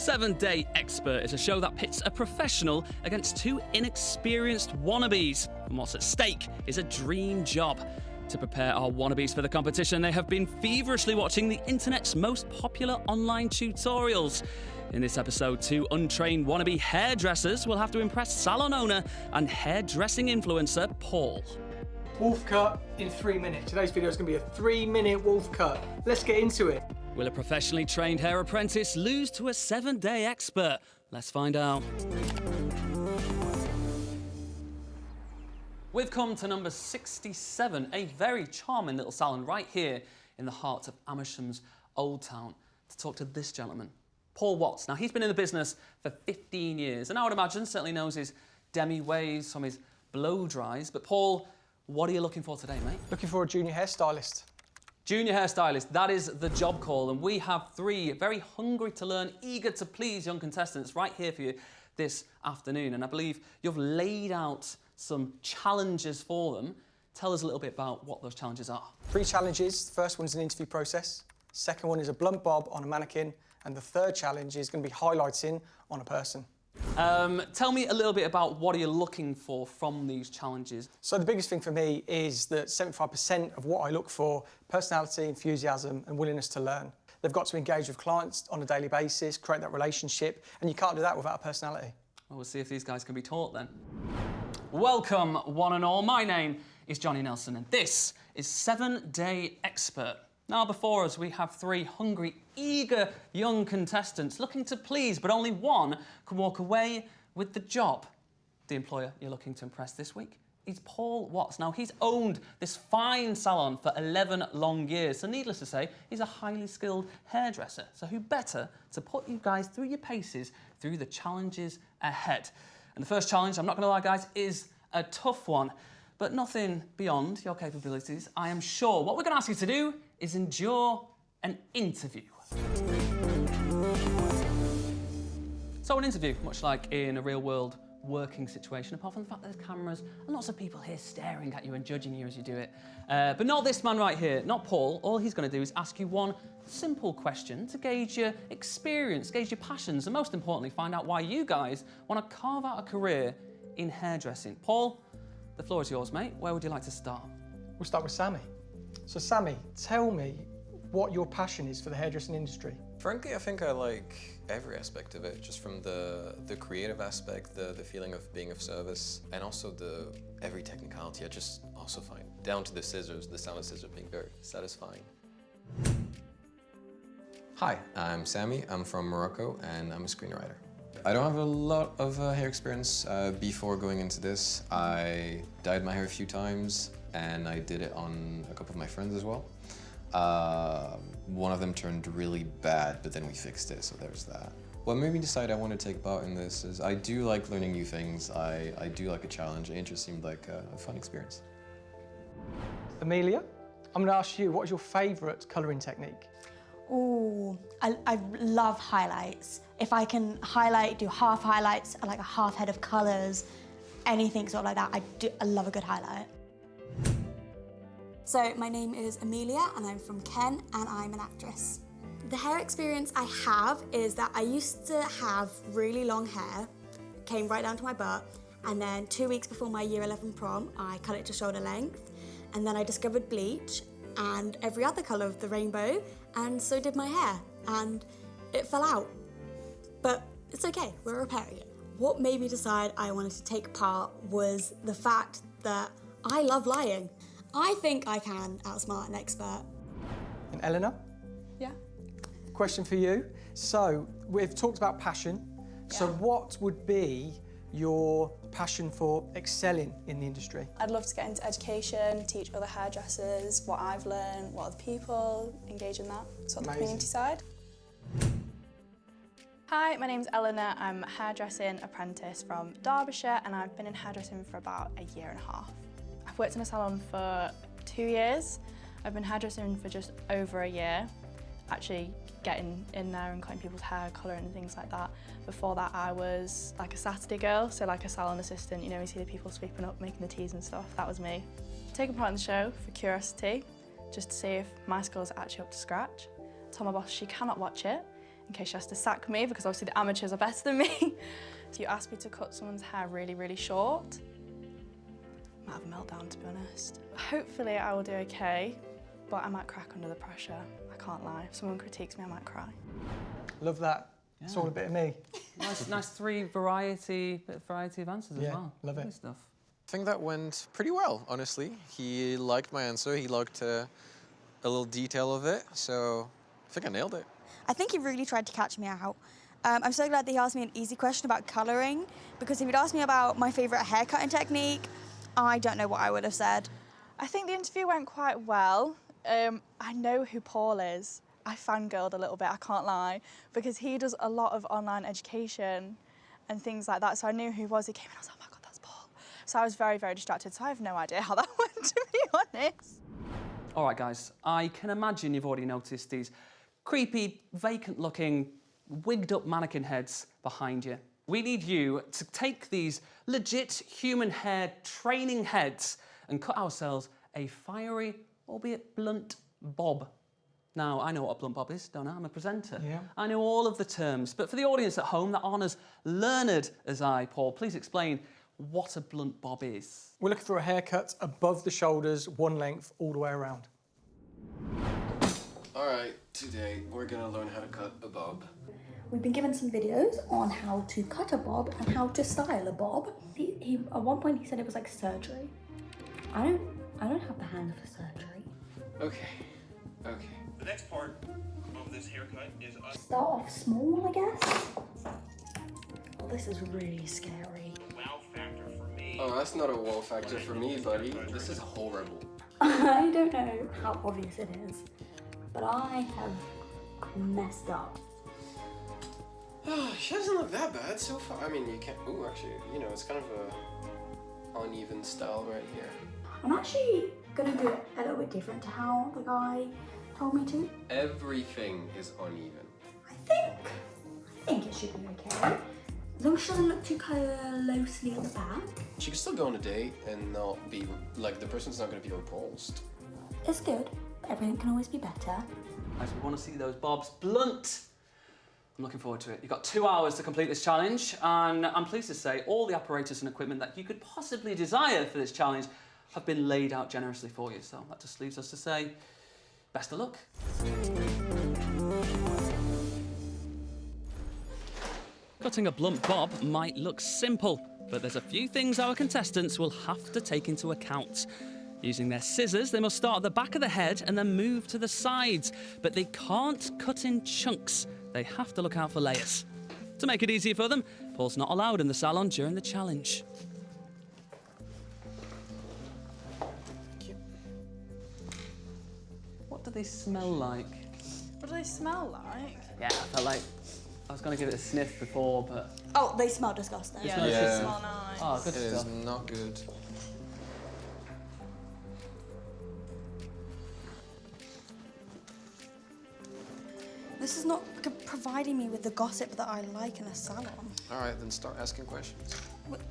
7-Day Expert is a show that pits a professional against two inexperienced wannabes. And what's at stake is a dream job. To prepare our wannabes for the competition, they have been feverishly watching the internet's most popular online tutorials. In this episode, two untrained wannabe hairdressers will have to impress salon owner and hairdressing influencer Paul. Wolf cut in 3 minutes. Today's video is going to be a 3-minute wolf cut. Let's get into it. Will a professionally trained hair apprentice lose to a 7-day expert? Let's find out. We've come to number 67, a very charming little salon right here in the heart of Amersham's Old Town, to talk to this gentleman, Paul Watts. Now, he's been in the business for 15 years, and I would imagine certainly knows his demi-waves from his blow-dries. But Paul, what are you looking for today, mate? Looking for a junior hairstylist. Junior hairstylist, that is the job call, and we have three very hungry to learn, eager to please young contestants right here for you this afternoon. And I believe you've laid out some challenges for them. Tell us a little bit about what those challenges are. 3 challenges. The first one is an interview process. Second one is a blunt bob on a mannequin. And the third challenge is going to be highlighting on a person. Tell me a little bit about what are you looking for from these challenges. So the biggest thing for me is that 75% of what I look for, personality, enthusiasm and willingness to learn. They've got to engage with clients on a daily basis, create that relationship, and you can't do that without a personality. Well, we'll see if these guys can be taught then. Welcome, one and all. My name is Johnny Nelson, and this is 7-Day Expert. Now, before us, we have 3 hungry, eager young contestants looking to please, but only one can walk away with the job. The employer you're looking to impress this week is Paul Watts. Now, he's owned this fine salon for 11 long years, so needless to say, he's a highly skilled hairdresser. So who better to put you guys through your paces through the challenges ahead? And the first challenge, I'm not going to lie, guys, is a tough one, but nothing beyond your capabilities, I am sure. What we're going to ask you to do is endure an interview. So an interview, much like in a real-world working situation, apart from the fact that there's cameras and lots of people here staring at you and judging you as you do it. But not this man right here, not Paul. All he's going to do is ask you one simple question to gauge your experience, gauge your passions, and most importantly, find out why you guys want to carve out a career in hairdressing. Paul, the floor is yours, mate. Where would you like to start? We'll start with Sammy. So Sammy, tell me what your passion is for the hairdressing industry. Frankly, I think I like every aspect of it, just from the creative aspect, the feeling of being of service, and also every technicality I just also find. Down to the scissors, the sound of scissors being very satisfying. Hi, I'm Sammy, I'm from Morocco, and I'm a screenwriter. I don't have a lot of hair experience. Before going into this, I dyed my hair a few times, and I did it on a couple of my friends as well. One of them turned really bad, but then we fixed it, so there's that. What made me decide I want to take part in this is I do like learning new things. I do like a challenge. It just seemed like a fun experience. Amelia, I'm going to ask you, what is your favourite colouring technique? Ooh, I love highlights. If I can highlight, do half highlights, like a half head of colours, anything sort of like that, I love a good highlight. So my name is Amelia and I'm from Kent and I'm an actress. The hair experience I have is that I used to have really long hair, came right down to my butt, and then 2 weeks before my year 11 prom, I cut it to shoulder length, and then I discovered bleach and every other colour of the rainbow, and so did my hair, and it fell out. But it's okay, we're repairing it. What made me decide I wanted to take part was the fact that I love lying. I think I can outsmart an expert. And Eleanor? Yeah. Question for you. So, we've talked about passion. Yeah. So what would be your passion for excelling in the industry? I'd love to get into education, teach other hairdressers what I've learned, what other people, engage in that sort of Amazing. community side. Hi, my name's Eleanor. I'm a hairdressing apprentice from Derbyshire and I've been in hairdressing for about a year and a half. I've worked in a salon for 2 years. I've been hairdressing for just over a year, actually getting in there and cutting people's hair, colouring and things like that. Before that I was like a Saturday girl, so like a salon assistant, you know, you see the people sweeping up, making the teas and stuff, that was me. Taking part in the show for curiosity, just to see if my skills are actually up to scratch. Told my boss she cannot watch it in case she has to sack me, because obviously the amateurs are better than me. If you ask me to cut someone's hair really, really short, I might have a meltdown, to be honest. Hopefully I will do okay, but I might crack under the pressure. I can't lie. If someone critiques me, I might cry. Love that. Yeah. It's all a bit of me. Nice bit of variety of answers as well. Love it. Lovely stuff. I think that went pretty well, honestly. He liked my answer. He liked a little detail of it, so I think I nailed it. I think he really tried to catch me out. I'm so glad that he asked me an easy question about colouring, because if he'd asked me about my favourite haircutting technique, I don't know what I would have said. I think the interview went quite well. I know who Paul is. I fangirled a little bit, I can't lie, because he does a lot of online education and things like that, so I knew who he was. He came in and I was like, oh my God, that's Paul. So I was very, very distracted, so I have no idea how that went, to be honest. All right, guys, I can imagine you've already noticed these creepy, vacant-looking, wigged-up mannequin heads behind you. We need you to take these legit human hair training heads and cut ourselves a fiery, albeit blunt, bob. Now, I know what a blunt bob is, don't I? I'm a presenter. Yeah. I know all of the terms, but for the audience at home that aren't as learned as I, Paul, please explain what a blunt bob is. We're looking for a haircut above the shoulders, one length, all the way around. All right, today we're gonna learn how to cut a bob. We've been given some videos on how to cut a bob and how to style a bob. He at one point he said it was like surgery. I don't have the hand for surgery. Okay. The next part of this haircut is us. Start off small, I guess. Oh, this is really scary. Wow factor for me. Oh, that's not a wow factor for me, buddy. This is horrible. I don't know how obvious it is, but I have messed up. She doesn't look that bad so far. I mean, you can't. Ooh, actually, you know, it's kind of a uneven style right here. I'm actually gonna do it a little bit different to how the guy told me to. Everything is uneven. I think it should be okay. As long as she doesn't look too closely at the back. She can still go on a date and not be like the person's not going to be repulsed. It's good, but everything can always be better. Guys, we want to see those bobs blunt. I'm looking forward to it. You've got 2 hours to complete this challenge, and I'm pleased to say all the apparatus and equipment that you could possibly desire for this challenge have been laid out generously for you. So that just leaves us to say, best of luck. Cutting a blunt bob might look simple, but there's a few things our contestants will have to take into account. Using their scissors, they must start at the back of the head and then move to the sides, but they can't cut in chunks. They have to look out for layers. To make it easier for them, Paul's not allowed in the salon during the challenge. What do they smell like? What do they smell like? Yeah, I felt like I was going to give it a sniff before, but... Oh, they smell disgusting. Yeah, smells they Yeah. smell nice. Oh, good It stuff. is not good. This is not providing me with the gossip that I like in a salon. All right, then start asking questions.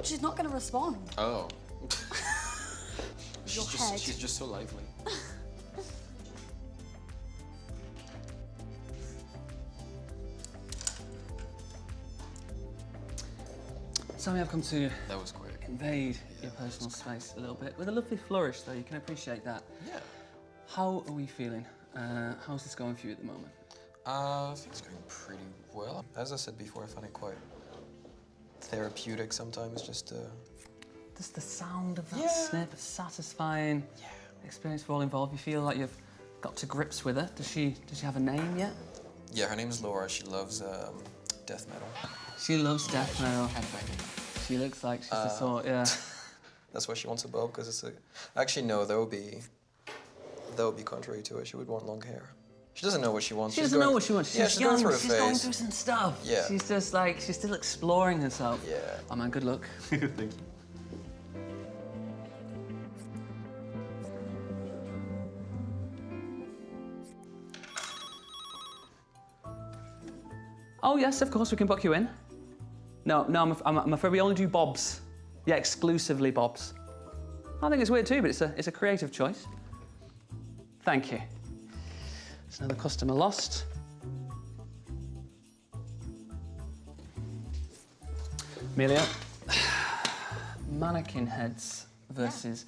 She's not going to respond. Oh. Your head. She's just so lively. Sammy, I've come to That was quick. invade your personal space a little bit with a lovely flourish, though. You can appreciate that. Yeah. How are we feeling? How's this going for you at the moment? I think it's going pretty well. As I said before, I find it quite therapeutic sometimes just to... Just the sound of that Yeah. snip, satisfying experience for all involved. You feel like you've got to grips with her. Does she have a name yet? Yeah, her name is Laura. She loves death metal. She loves death metal. She looks like she's the sort, yeah. That's why she wants a bob, because it's a... Actually, no, that would be contrary to it. She would want long hair. She doesn't know what she wants. She doesn't know what she wants. She's Yeah, she's young, going through a she's going phase. through some stuff. Yeah. She's just like, she's still exploring herself. Yeah. Oh man, good luck. Thank you. Oh yes, of course we can book you in. No, I'm afraid we only do bobs. Yeah, exclusively bobs. I think it's weird too, but it's a creative choice. Thank you. There's another customer lost. Amelia, mannequin heads versus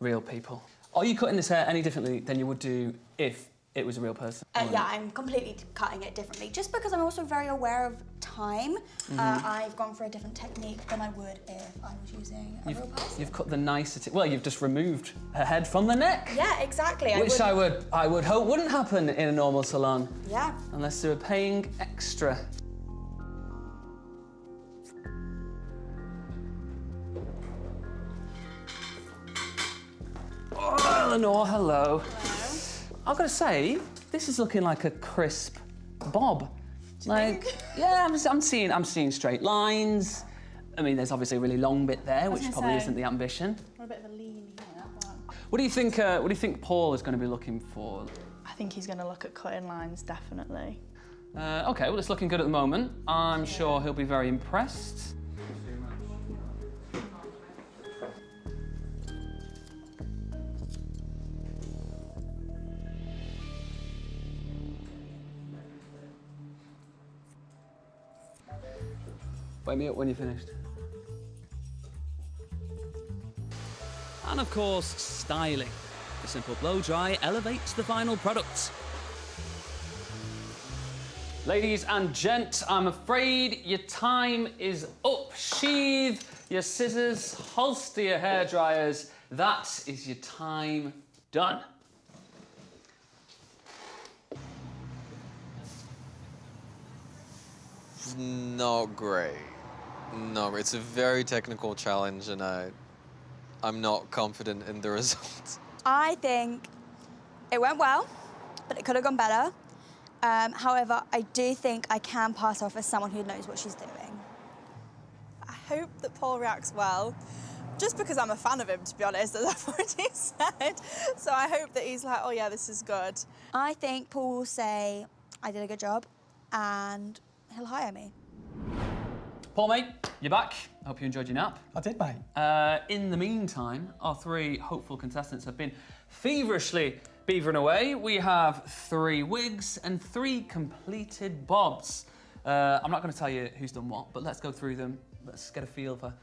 real people. Are you cutting this hair any differently than you would do if it was a real person? Yeah, I'm completely cutting it differently, just because I'm also very aware of time. I've gone for a different technique than I would if I was using a real person. You've cut the nicety. Well, you've just removed her head from the neck. Yeah, exactly. Which I would hope wouldn't happen in a normal salon. Yeah. Unless they were paying extra. Oh, Eleanor, hello. I've got to say, this is looking like a crisp bob. Yeah, I'm seeing straight lines. I mean, there's obviously a really long bit there, which probably isn't the ambition. We're a bit of a lean here, but... What do you think Paul is going to be looking for? I think he's going to look at cutting lines, definitely. Okay, well, it's looking good at the moment. I'm sure he'll be very impressed. Wake me up when you're finished. And of course, styling. The simple blow dry elevates the final product. Ladies and gents, I'm afraid your time is up. Sheathe your scissors, holster your hairdryers. That is your time done. Not great. No, it's a very technical challenge, and I'm not confident in the results. I think it went well, but it could have gone better. However, I do think I can pass off as someone who knows what she's doing. I hope that Paul reacts well, just because I'm a fan of him, to be honest, as I've already said. So I hope that he's like, oh yeah, this is good. I think Paul will say, I did a good job, and he'll hire me. Paul, mate, you're back. I hope you enjoyed your nap. I did, mate. In the meantime, our three hopeful contestants have been feverishly beavering away. We have 3 wigs and 3 completed bobs. I'm not going to tell you who's done what, but let's go through them. Let's get a feel for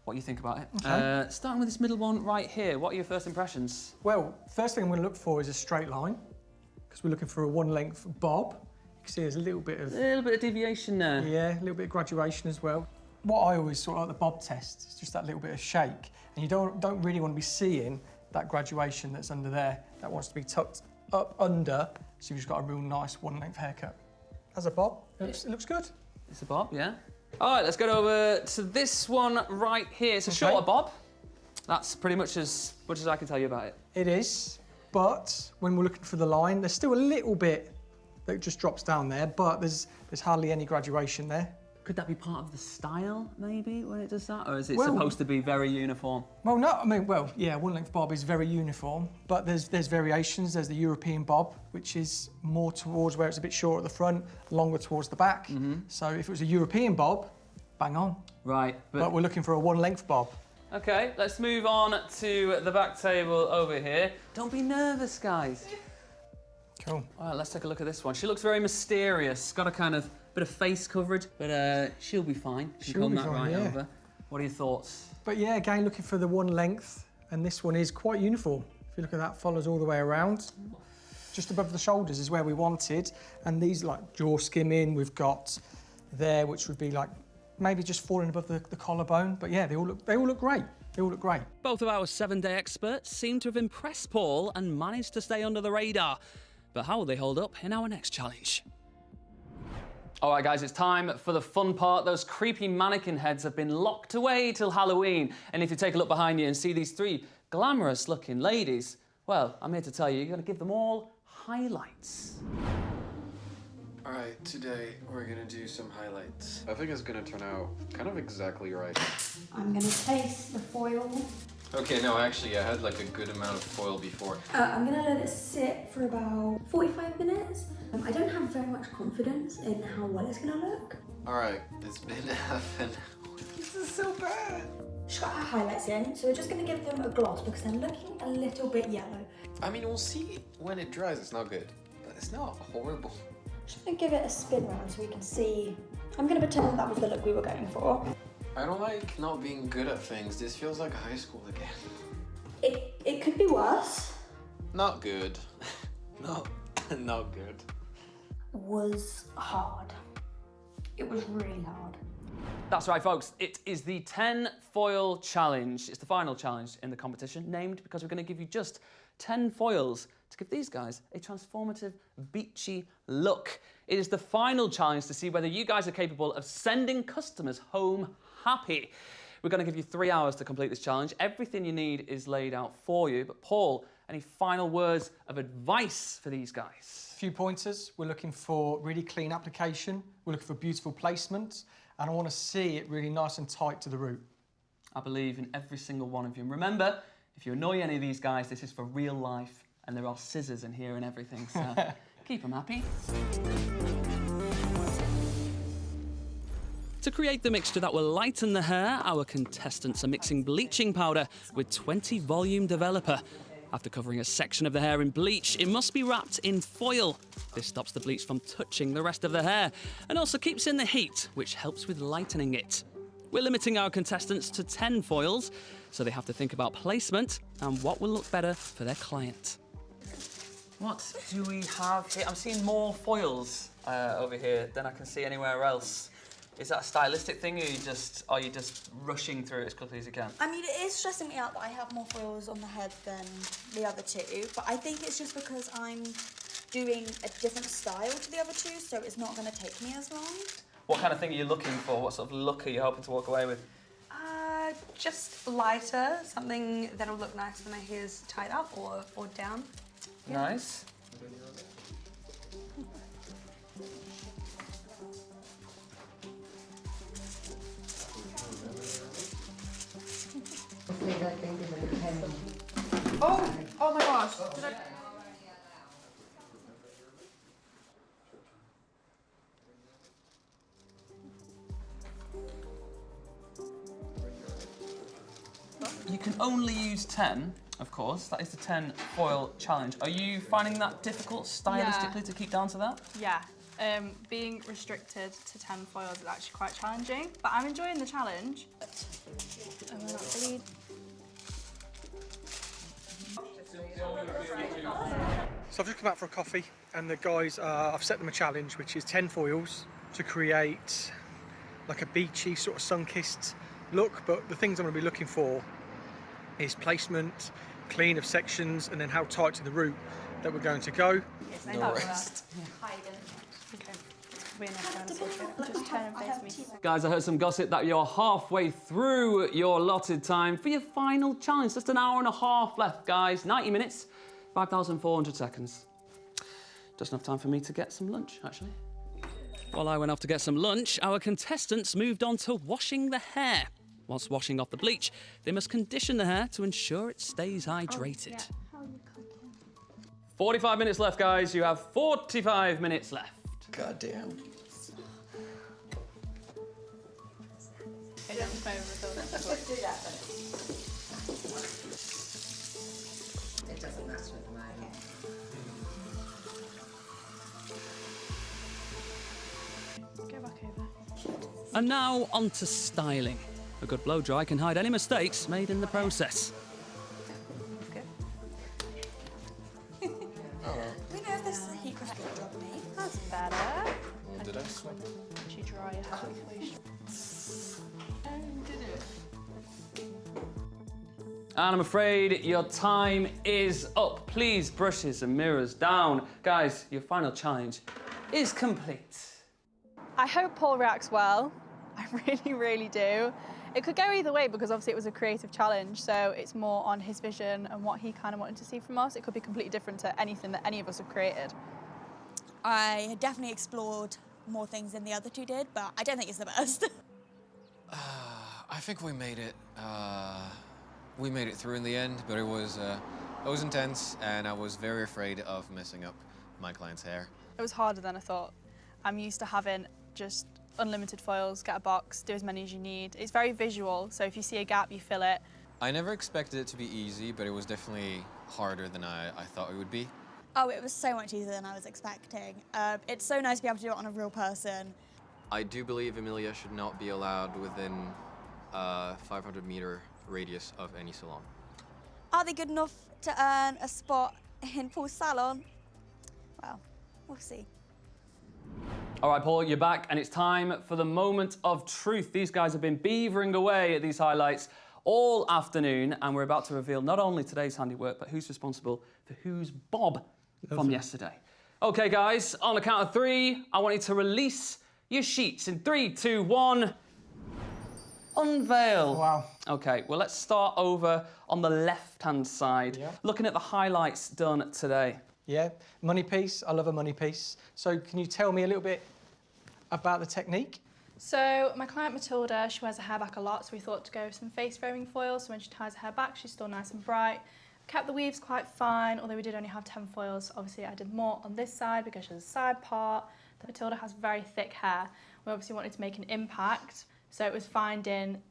what you think about it. Okay. Starting with this middle one right here. What are your first impressions? Well, first thing I'm going to look for is a straight line, because we're looking for a one-length bob. You can see there's a little bit of deviation there. Yeah, a little bit of graduation as well. What I always sort of like the bob test is just that little bit of shake, and you don't really want to be seeing that graduation that's under there. That wants to be tucked up under, so you've just got a real nice one-length haircut. As a bob, it looks good. It's a bob, yeah. All right, let's get over to this one right here. It's a shorter bob. That's pretty much as much as I can tell you about it. It is, but when we're looking for the line, there's still a little bit that just drops down there, but there's hardly any graduation there. Could that be part of the style, maybe, when it does that? Or is it supposed to be very uniform? Well, no, I mean, well, yeah, one-length bob is very uniform, but there's variations. There's the European bob, which is more towards where it's a bit short at the front, longer towards the back. So if it was a European bob, bang on. Right. But we're looking for a one-length bob. Okay, let's move on to the back table over here. Don't be nervous, guys. Cool. All right, let's take a look at this one. She looks very mysterious. Got a kind of bit of face coverage, but she'll be fine. She'll comb that right over. What are your thoughts? But yeah, again, looking for the one length, and this one is quite uniform. If you look at that, follows all the way around. Just above the shoulders is where we wanted, and these like jaw skimming we've got there, which would be like maybe just falling above the collarbone. But yeah, they all look great. They all look great. Both of our 7-day experts seem to have impressed Paul and managed to stay under the radar. But how will they hold up in our next challenge? All right, guys, it's time for the fun part. Those creepy mannequin heads have been locked away till Halloween. And if you take a look behind you and see these 3 glamorous-looking ladies, well, I'm here to tell you, you're going to give them all highlights. All right, today we're gonna do some highlights. I think it's gonna turn out kind of exactly right. I'm gonna place the foil. Okay, no, actually, I had like a good amount of foil before. I'm gonna let it sit for about 45 minutes. I don't have very much confidence in how well it's gonna look. All right, it's been half an hour. This is so bad. She's got her highlights in, so we're just gonna give them a gloss because they're looking a little bit yellow. I mean, we'll see when it dries. It's not good, but it's not horrible. Just gonna give it a spin round so we can see. I'm gonna pretend that was the look we were going for. I don't like not being good at things. This feels like high school again. It could be worse. Not good. No, not good. Was hard. It was really hard. That's right, folks. It is the 10 foil challenge. It's the final challenge in the competition, named because we're going to give you just 10 foils to give these guys a transformative, beachy look. It is the final challenge to see whether you guys are capable of sending customers home happy. We're going to give you 3 hours to complete this challenge. Everything you need is laid out for you. But Paul, any final words of advice for these guys? A few pointers. We're looking for really clean application. We're looking for beautiful placement. And I want to see it really nice and tight to the root. I believe in every single one of you. And remember, if you annoy any of these guys, this is for real life. And there are scissors in here and everything. So keep them happy. To create the mixture that will lighten the hair, our contestants are mixing bleaching powder with 20 volume developer. After covering a section of the hair in bleach, it must be wrapped in foil. This stops the bleach from touching the rest of the hair and also keeps in the heat, which helps with lightening it. We're limiting our contestants to 10 foils, so they have to think about placement and what will look better for their client. What do we have here? I'm seeing more foils over here than I can see anywhere else. Is that a stylistic thing, or are you just rushing through it as quickly as you can? I mean, it is stressing me out that I have more foils on the head than the other two, but I think it's just because I'm doing a different style to the other two, so it's not going to take me as long. What kind of thing are you looking for? What sort of look are you hoping to walk away with? Just lighter, something that'll look nice when my hair's tied up or down. Yeah. Nice. Oh my gosh. Did I... You can only use 10, of course. That is the 10 foil challenge. Are you finding that difficult stylistically to keep down to that? Yeah. Being restricted to 10 foils is actually quite challenging, but I'm enjoying the challenge. And we're not bleed. So I've just come out for a coffee, and the guys, I've set them a challenge, which is 10 foils to create like a beachy, sort of sun-kissed look. But the things I'm going to be looking for is placement, clean of sections, and then how tight to the root that we're going to go. No rest. Just turn and face me. Guys, I heard some gossip that you're halfway through your allotted time for your final challenge. Just an hour and a half left, guys. 90 minutes, 5,400 seconds. Just enough time for me to get some lunch, actually. While I went off to get some lunch, our contestants moved on to washing the hair. Whilst washing off the bleach, they must condition the hair to ensure it stays hydrated. 45 minutes left, guys. You have 45 minutes left. God damn. Let's do that then. It doesn't matter at mine. Go back over. And now on to styling. A good blow dry can hide any mistakes made in the process. We know if this is a heat protector job me. That's better. Did I sweat? Once you dry your hair before you And I'm afraid your time is up. Please, brushes and mirrors down. Guys, your final challenge is complete. I hope Paul reacts well. I really, really do. It could go either way because obviously it was a creative challenge, so it's more on his vision and what he kind of wanted to see from us. It could be completely different to anything that any of us have created. I had definitely explored more things than the other two did, but I don't think it's the best. I think we made it. We made it through in the end, but it was intense, and I was very afraid of messing up my client's hair. It was harder than I thought. I'm used to having just unlimited foils, get a box, do as many as you need. It's very visual, so if you see a gap, you fill it. I never expected it to be easy, but it was definitely harder than I thought it would be. Oh, it was so much easier than I was expecting. It's so nice to be able to do it on a real person. I do believe Amelia should not be allowed within a 500-meter radius of any salon. Are they good enough to earn a spot in Paul's salon? Well, we'll see. All right, Paul, you're back, and it's time for the moment of truth. These guys have been beavering away at these highlights all afternoon, and we're about to reveal not only today's handiwork, but who's responsible for whose bob from yesterday. Okay, guys, on the count of 3, I want you to release your sheets in 3, 2, 1. Unveil. Wow. Okay, well, let's start over on the left-hand side, looking at the highlights done today. Yeah, money piece. I love a money piece. So can you tell me a little bit about the technique? So my client Matilda, she wears her hair back a lot, so we thought to go with some face framing foil, so when she ties her hair back, she's still nice and bright. Kept the weaves quite fine, although we did only have 10 foils. Obviously, I did more on this side because she's a side part. Matilda has very thick hair. We obviously wanted to make an impact, so it was finding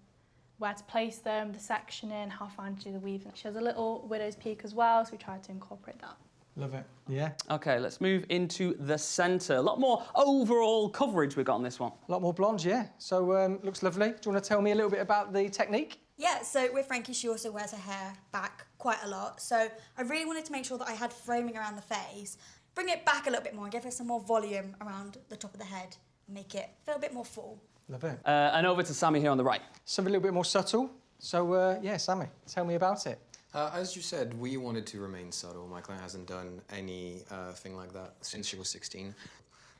where to place them, the sectioning, how fine to do the weaving. She has a little widow's peak as well, so we tried to incorporate that. Love it. Yeah. Okay, let's move into the centre. A lot more overall coverage we got on this one. A lot more blonde, yeah. So looks lovely. Do you want to tell me a little bit about the technique? Yeah, so with Frankie, she also wears her hair back quite a lot. So I really wanted to make sure that I had framing around the face, bring it back a little bit more and give her some more volume around the top of the head, make it feel a bit more full. Love it. And over to Sammy here on the right. Something a little bit more subtle. So, yeah, Sammy, tell me about it. As you said, we wanted to remain subtle. My client hasn't done anything like that since she was 16.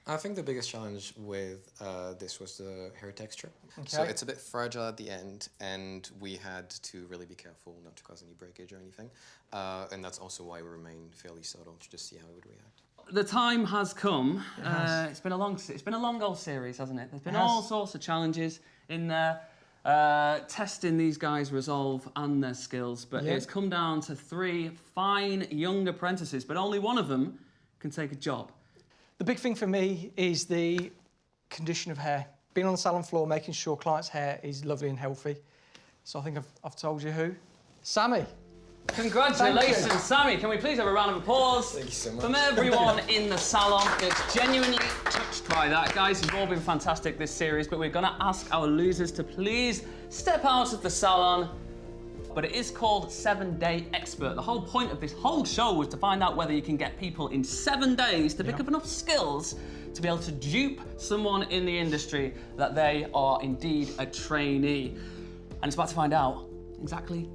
I think the biggest challenge with this was the hair texture. Okay. So it's a bit fragile at the end, and we had to really be careful not to cause any breakage or anything. And that's also why we remained fairly subtle, to just see how it would react. The time has come. It's been a long old series, hasn't it? There's been all sorts of challenges in there. Testing these guys' resolve and their skills, but it's come down to 3 fine young apprentices, but only one of them can take a job. The big thing for me is the condition of hair. Being on the salon floor, making sure clients' hair is lovely and healthy. So I think I've told you who. Sammy. Congratulations, Sammy. Can we please have a round of applause? Thank you so much. From everyone in the salon that's genuinely touched by that. Guys, you've all been fantastic this series, but we're going to ask our losers to please step out of the salon. But it is called 7-Day Expert. The whole point of this whole show was to find out whether you can get people in 7 days to pick up enough skills to be able to dupe someone in the industry that they are indeed a trainee. And it's about to find out exactly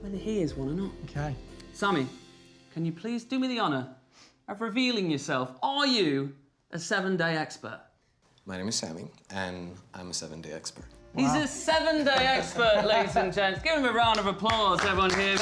whether he is one or not. Okay. Sammy, can you please do me the honour of revealing yourself? Are you a 7-day expert? My name is Sammy, and I'm a 7-day expert. Wow. He's a 7-day expert, ladies and gents. Give him a round of applause, everyone here.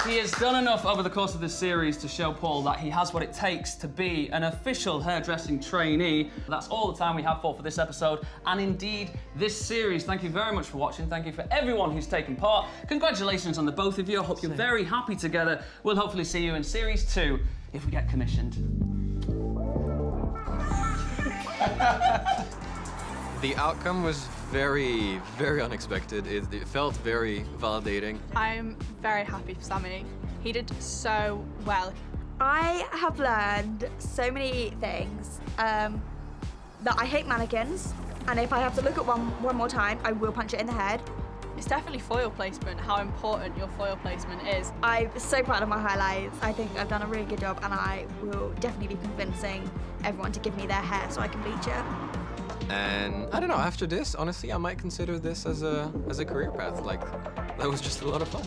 He has done enough over the course of this series to show Paul that he has what it takes to be an official hairdressing trainee. That's all the time we have for this episode, and indeed this series. Thank you very much for watching. Thank you for everyone who's taken part. Congratulations on the both of you. I hope you're very happy together. We'll hopefully see you in series 2 if we get commissioned. The outcome was very, very unexpected. It felt very validating. I'm very happy for Sammy. He did so well. I have learned so many things, that I hate mannequins, and if I have to look at one more time, I will punch it in the head. It's definitely foil placement, how important your foil placement is. I'm so proud of my highlights. I think I've done a really good job, and I will definitely be convincing everyone to give me their hair so I can bleach it. And I don't know, after this, honestly, I might consider this as a career path. Like, that was just a lot of fun.